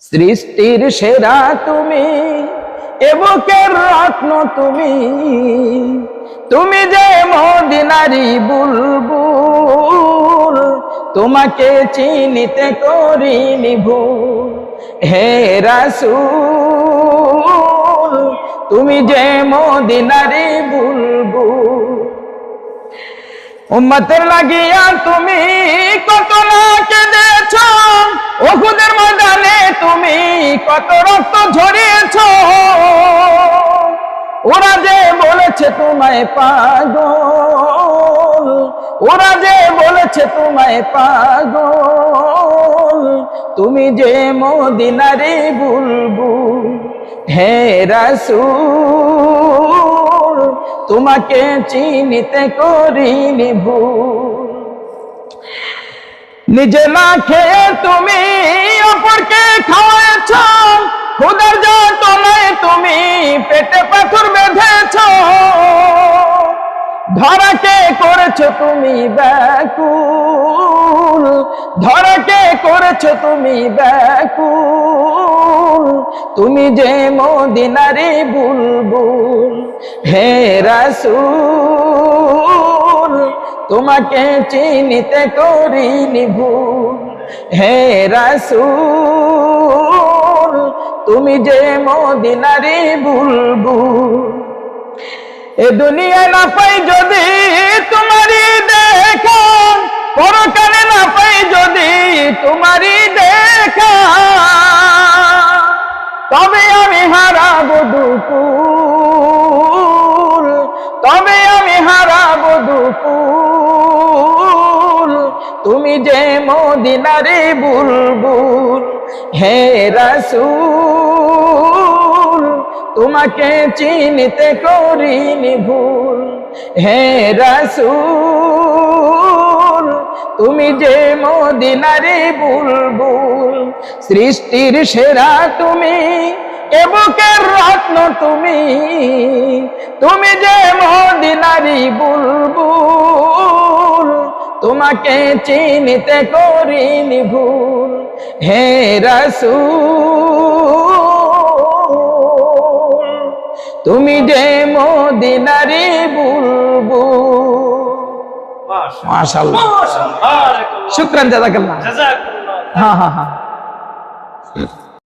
সৃষ্টির সেরা তুমি, এ বুকের রত্ন তুমি, তুমি যে মদিনারি বুলবুল, তোমাকে চিনিতে করিনি ভুল। হে রাসূল, তুমি যে মদিনারি বুলবুল, উম্মতের লাগিয়া তুমি কত না কেঁদেছো, উহুদের ময়দানে তুমি কত রক্ত ঝরিয়েছো। ওরা যে বলেছে তোমায় পাগল, ওরা যে বলেছে তোমায় পাগল, তুমি যে মদিনারি বুলবুল। হে রাসূল, তোমাকে চিনিতে করিনি ভুল। নিজে না খেয়ে তুমি অপরকে খাওয়াচ্ছ, ক্ষুধার যন্ত্রণায় তুমি পেটে পাথর বেঁধেছ। ধরাকে করেছো তুমি ব্যাকুল, ধরাকে করেছো তুমি ব্যাকুল, তুমি যে মদিনারি বুলবুল। হে রাসূল, তোমাকে চিনিতে করিনি ভুল। হে রাসূল, তুমি যে মদিনারি বুলবুল। এ দুনিয়া না পাই যদি তোমারই দেখা, পরকালে না পাই যদি তোমারই দেখা, তবে আমি হারাবো দুকুল, তবে আমি হারাবো দুকুল, তুমি যে মদিনারি বুলবুল। হে রাসূল, তোমাকে চিনিতে করিনি ভুল। হে রাসূল, তুমি যে মদিনারি বুলবুল। সৃষ্টির সেরা তুমি, এ বুকের রত্ন তুমি, তুমি যে মদিনারি বুলবুল, তোমাকে চিনিতে করিনি ভুল। হে রাসূল, তুমি যে মদিনারি বুলবুল। মাশাআল্লাহ, শুকরান, জাযাকাল্লাহ। হ্যাঁ হ্যাঁ হ্যাঁ।